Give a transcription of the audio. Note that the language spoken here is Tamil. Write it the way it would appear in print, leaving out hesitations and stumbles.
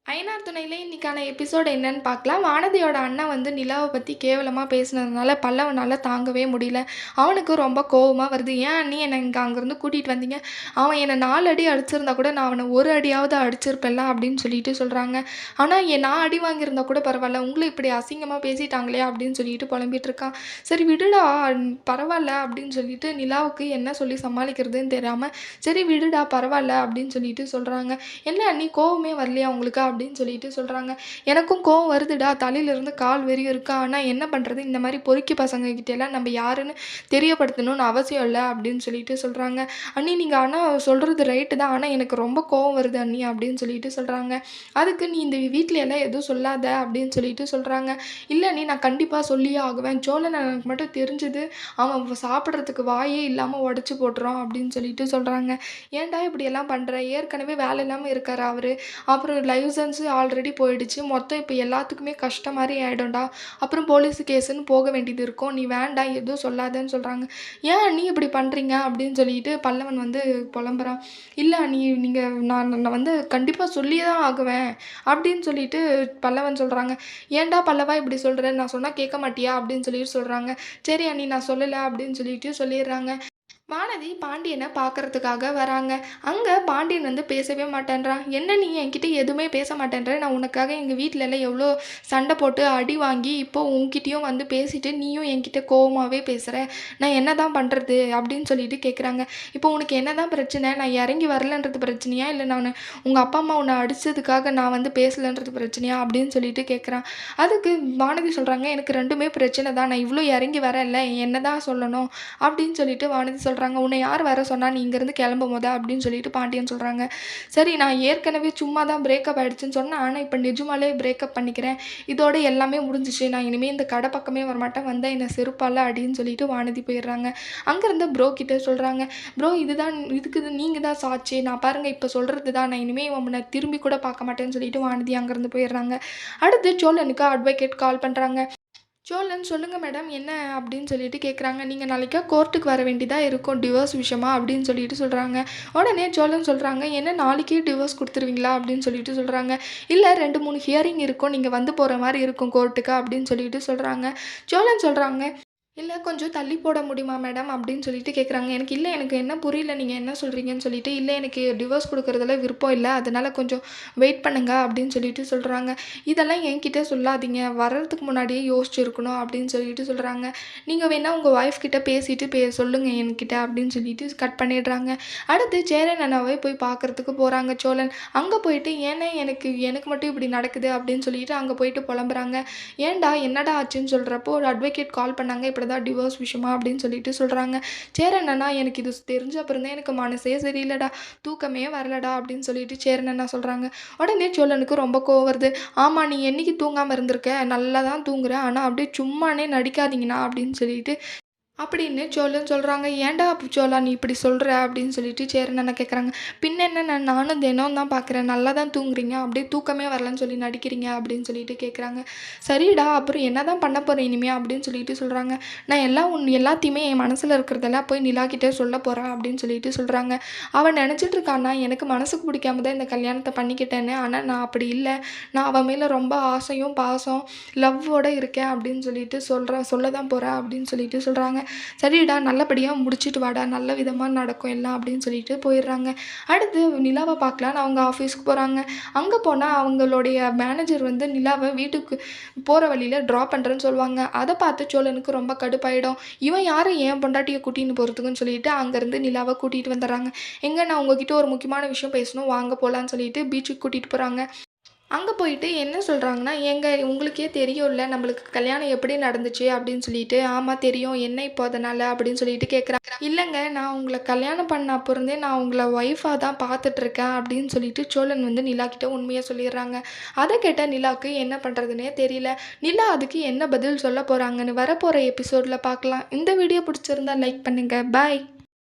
ஐநார் துணையில இன்னைக்கான எபிசோட் என்னன்னு பார்க்கலாம். வானதியோட அண்ணன் வந்து நிலாவை பத்தி கேவலமா பேசினதுனால பல்லவனால தாங்கவே முடியல. அவனுக்கு ரொம்ப கோவமா வருது. "ஏன் அண்ணி என்னை அங்கேருந்து கூட்டிட்டு வந்தீங்க? அவன் என்னை 4 அடி அடிச்சிருந்தா கூட நான் அவனை 1 அடியாவது அடிச்சிருப்பேன்ல" அப்படின்னு சொல்லிட்டு சொல்றாங்க. ஆனா நான் அடி வாங்கியிருந்தா கூட பரவாயில்ல, உங்களை இப்படி அசிங்கமா பேசிட்டாங்களே அப்படின்னு சொல்லிட்டு புலம்பிட்டு இருக்கான். சரி விடுடா, பரவாயில்ல அப்படின்னு சொல்லிட்டு நிலாவுக்கு என்ன சொல்லி சமாளிக்கிறதுன்னு தெரியாம, சரி விடுடா பரவாயில்ல அப்படின்னு சொல்லிட்டு சொல்றாங்க. "என்ன அண்ணி கோவமே வரலையா உங்களுக்கு?" அப்படின்னு சொல்லிட்டு சொல்கிறாங்க. எனக்கும் கோவம் வருதுடா, தலையிலேருந்து கால் வரையும் இருக்கா. ஆனால் என்ன பண்ணுறது, இந்த மாதிரி பொறுக்கி பசங்க கிட்டேலாம் நம்ம யாருன்னு தெரியப்படுத்தணும்னு அவசியம் இல்லை அப்படின்னு சொல்லிட்டு சொல்கிறாங்க. அண்ணி நீங்கள் ஆனால் சொல்கிறது ரைட்டு தான், ஆனால் எனக்கு ரொம்ப கோவம் வருது அண்ணி அப்படின்னு சொல்லிட்டு சொல்கிறாங்க. அதுக்கு நீ இந்த வீட்டில எல்லாம் எதுவும் சொல்லாத அப்படின்னு சொல்லிட்டு சொல்கிறாங்க. இல்லை அண்ணி நான் கண்டிப்பாக சொல்லியே ஆகுவேன், சோழன் எனக்கு மட்டும் தெரிஞ்சது அவன் சாப்பிட்றதுக்கு வாயே இல்லாமல் உடச்சி போட்டுறான் அப்படின்னு சொல்லிட்டு சொல்கிறாங்க. ஏன்டா இப்படியெல்லாம் பண்ணுற, ஏற்கனவே வேலை இல்லாமல் இருக்கார் அவர், அப்புறம் லைசன்ஸு ஆல்ரெடி போயிடுச்சு, மொத்தம் இப்போ எல்லாத்துக்குமே கஷ்டம் மாதிரி ஆகிடும்டா, அப்புறம் போலீஸு கேஸுன்னு போக வேண்டியது இருக்கும், நீ வேண்டாம் எதுவும் சொல்லாதன்னு சொல்கிறாங்க. ஏன் அண்ணி இப்படி பண்ணுறீங்க அப்படின்னு சொல்லிட்டு பல்லவன் வந்து புலம்புறான். இல்லை அண்ணி நீங்கள் நான் வந்து கண்டிப்பாக சொல்லியே தான் ஆகுவேன் அப்படின்னு சொல்லிட்டு பல்லவன் சொல்கிறாங்க. ஏன்டா பல்லவா இப்படி சொல்கிறேன், நான் சொன்னால் கேட்க மாட்டியா அப்படின்னு சொல்லிட்டு சொல்கிறாங்க. சரி அண்ணி நான் சொல்லலை அப்படின்னு சொல்லிட்டு சொல்லிடுறாங்க. வானதி பாண்டியனை பார்க்கறதுக்காக வராங்க. அங்கே பாண்டியன் வந்து பேசவே மாட்டேன்றான். என்ன நீ என்கிட்ட எதுவுமே பேச மாட்டேன்ற, நான் உனக்காக எங்கள் வீட்டிலலாம் எவ்வளோ சண்டை போட்டு அடி வாங்கி இப்போ உன்கிட்டயும் வந்து பேசிட்டு நீயும் என்கிட்ட கோவமாகவே பேசுகிற, நான் என்ன தான் பண்ணுறது அப்படின்னு சொல்லிட்டு கேட்குறாங்க. இப்போ உனக்கு என்ன தான் பிரச்சனை, நான் இறங்கி வரலன்றது பிரச்சனையா, இல்லை நான் உங்கள் அப்பா அம்மா உன்னை அடித்ததுக்காக நான் வந்து பேசலைன்றது பிரச்சனையா அப்படின்னு சொல்லிட்டு கேட்குறான். அதுக்கு வானதி சொல்கிறாங்க, எனக்கு ரெண்டுமே பிரச்சனை தான், நான் இவ்வளோ இறங்கி வரல, என்ன தான் சொல்லணும் அப்படின்னு சொல்லிட்டு வானதி சொல்கிறாங்க. "உன்னை யார் வர சொன்னா, நீ இங்கேருந்து கிளம்பும் போத" அப்படின்னு சொல்லிட்டு பாண்டியன் சொல்கிறாங்க. சரி நான் ஏற்கனவே சும்மா தான் பிரேக்கப் ஆகிடுச்சுன்னு சொன்னேன், ஆனால் இப்போ நிஜமாலே பிரேக்கப் பண்ணிக்கிறேன், இதோட எல்லாமே முடிஞ்சிச்சு, நான் இனிமேல் இந்த கடை பக்கமே வரமாட்டேன், வந்தால் என்னை செருப்பால அப்படின்னு சொல்லிட்டு வானதி போயிடுறாங்க. அங்கேருந்து ப்ரோ கிட்டே சொல்கிறாங்க. ப்ரோ இதுதான், இதுக்கு நீங்கள் தான் சாட்சி, நான் பாருங்கள் இப்போ சொல்கிறது தான், நான் இனிமேல் உன்னை திரும்பி கூட பார்க்க மாட்டேன்னு சொல்லிட்டு வானதி அங்கேருந்து போயிடுறாங்க. அடுத்து சோழனுக்கு அட்வொகேட் கால் பண்ணுறாங்க. சோழன் சொல்லுங்கள் மேடம் என்ன அப்படின்னு சொல்லிட்டு கேட்குறாங்க. நீங்கள் நாளைக்கா கோர்ட்டுக்கு வர வேண்டியதாக இருக்கும் டிவோர்ஸ் விஷயமா அப்படின்னு சொல்லிட்டு சொல்கிறாங்க. உடனே சோழன் சொல்கிறாங்க, என்ன நாளைக்கே டிவோர்ஸ் கொடுத்துருவீங்களா அப்படின்னு சொல்லிட்டு சொல்கிறாங்க. இல்லை 2-3 ஹியரிங் இருக்கும், நீங்கள் வந்து போகிற மாதிரி இருக்கும் கோர்ட்டுக்கு அப்படின்னு சொல்லிட்டு சொல்கிறாங்க. சோழன் சொல்கிறாங்க, இல்லை கொஞ்சம் தள்ளி போட முடியுமா மேடம் அப்படின்னு சொல்லிட்டு கேட்குறாங்க. எனக்கு என்ன புரியல நீங்கள் என்ன சொல்கிறீங்கன்னு சொல்லிட்டு, இல்லை எனக்கு டிவோர்ஸ் கொடுக்குறதுல விருப்பம் இல்லை, அதனால் கொஞ்சம் வெயிட் பண்ணுங்க அப்படின்னு சொல்லிட்டு சொல்கிறாங்க. இதெல்லாம் என்கிட்ட சொல்லாதீங்க, வர்றதுக்கு முன்னாடியே யோசிச்சுருக்கணும் அப்படின்னு சொல்லிட்டு சொல்கிறாங்க. நீங்கள் வேணால் உங்கள் ஒய்ஃப் கிட்ட பேசிட்டு சொல்லுங்கள் என்கிட்ட அப்படின்னு சொல்லிட்டு கட் பண்ணிடுறாங்க. அடுத்து சேரன் அண்ணாவை போய் பார்க்குறதுக்கு போகிறாங்க சோழன். அங்கே போயிட்டு ஏன்னா எனக்கு மட்டும் இப்படி நடக்குது அப்படின்னு சொல்லிட்டு அங்கே போயிட்டு புலம்புறாங்க. ஏன்டா என்னடா ஆச்சுன்னு சொல்கிறப்போ ஒரு அட்வொகேட் கால் பண்ணாங்க, இப்படி தான் டிவோர்ஸ் விஷயமா அப்படின்னு சொல்லிட்டு சொல்கிறாங்க. சேரன் அண்ணா எனக்கு இது தெரிஞ்ச அப்புறம் தான் எனக்கு மனசே சரியில்லடா, தூக்கமே வரலடா அப்படின்னு சொல்லிட்டு சேரன் அண்ணா சொல்கிறாங்க. உடனே சோழனுக்கு ரொம்ப கோவம் வருது. ஆமாம் நீ என்னைக்கு தூங்காமல் இருந்திருக்க, நல்லா தான் தூங்குற, ஆனால் அப்படியே சும்மானே நடிக்காதீங்கண்ணா அப்படின்னு சொல்லிட்டு அப்படின்னு சோழன் சொல்கிறாங்க. ஏன்டா சோழா நீ இப்படி சொல்கிற அப்படின்னு சொல்லிட்டு சேரன் அண்ணா கேட்குறாங்க. பின்ன என்ன, நானும் தினம் தான் பார்க்குறேன், நல்லா தான் தூங்குறீங்க, அப்படியே தூக்கமே வரலன்னு சொல்லி நடிக்கிறீங்க அப்படின்னு சொல்லிட்டு கேட்குறாங்க. சரிடா அப்புறம் என்ன தான் பண்ண போகிறேன் இனிமே அப்படின்னு சொல்லிட்டு சொல்கிறாங்க. நான் எல்லாத்தையுமே என் மனசில் இருக்கிறதெல்லாம் போய் நிலாக்கிட்டே சொல்ல போகிறேன் அப்படின்னு சொல்லிட்டு சொல்கிறாங்க. அவன் நினச்சிட்டு இருக்கான்னா எனக்கு மனசுக்கு பிடிக்காம தான் இந்த கல்யாணத்தை பண்ணிக்கிட்டேன்னு, ஆனால் நான் அப்படி இல்லை, நான் அவன் மேலே ரொம்ப ஆசையும் பாசம் லவ்வோடு இருக்கேன் அப்படின்னு சொல்லிட்டு சொல்ல தான் போகிறேன் அப்படின்னு சொல்லிட்டு சொல்கிறாங்க. சரிடா நல்லபடியாக முடிச்சுட்டு வாடா, நல்ல விதமாக நடக்கும் எல்லாம் அப்படின்னு சொல்லிட்டு போயிடுறாங்க. அடுத்து நிலாவை பார்க்கலான்னு அவங்க ஆஃபீஸ்க்கு போகிறாங்க. அங்கே போனால் அவங்களுடைய மேனேஜர் வந்து நிலாவை வீட்டுக்கு போகிற வழியில் ட்ராப் பண்ணுறேன்னு சொல்லுவாங்க. அதை பார்த்து சோழனுக்கு ரொம்ப கடுப்பாயிடும். இவன் யாரை என் பொண்டாட்டியை கூட்டின்னு போகிறதுக்குன்னு சொல்லிட்டு அங்கேருந்து நிலாவை கூட்டிகிட்டு வந்துடுறாங்க. எங்கே நான் உங்ககிட்ட ஒரு முக்கியமான விஷயம் பேசணும், வாங்க போகலான்னு சொல்லிட்டு பீச்சுக்கு கூட்டிகிட்டு போகிறாங்க. அங்கே போயிட்டு என்ன சொல்கிறாங்கன்னா, "ஏங்க உங்களுக்கே தெரியும்ல நம்மளுக்கு கல்யாணம் எப்படி நடந்துச்சு அப்படின்னு சொல்லிட்டு." "ஆமாம் தெரியும், என்ன இப்போ அதனால்?" அப்படின்னு சொல்லிட்டு கேட்குறாங்க. "இல்லைங்க நான் உங்களை கல்யாணம் பண்ண அப்போ இருந்தே நான் உங்களை ஒய்ஃபாக தான் பார்த்துட்ருக்கேன்." அப்படின்னு சொல்லிட்டு சோழன் வந்து நிலா கிட்ட உண்மையை சொல்லிடுறாங்க. அதை கேட்ட நிலாவுக்கு என்ன பண்ணுறதுனே தெரியல. நிலா அதுக்கு என்ன பதில் சொல்ல போகிறாங்கன்னு வரப்போகிற எபிசோடில் பார்க்கலாம். இந்த வீடியோ பிடிச்சிருந்தா லைக் பண்ணுங்கள். பாய்.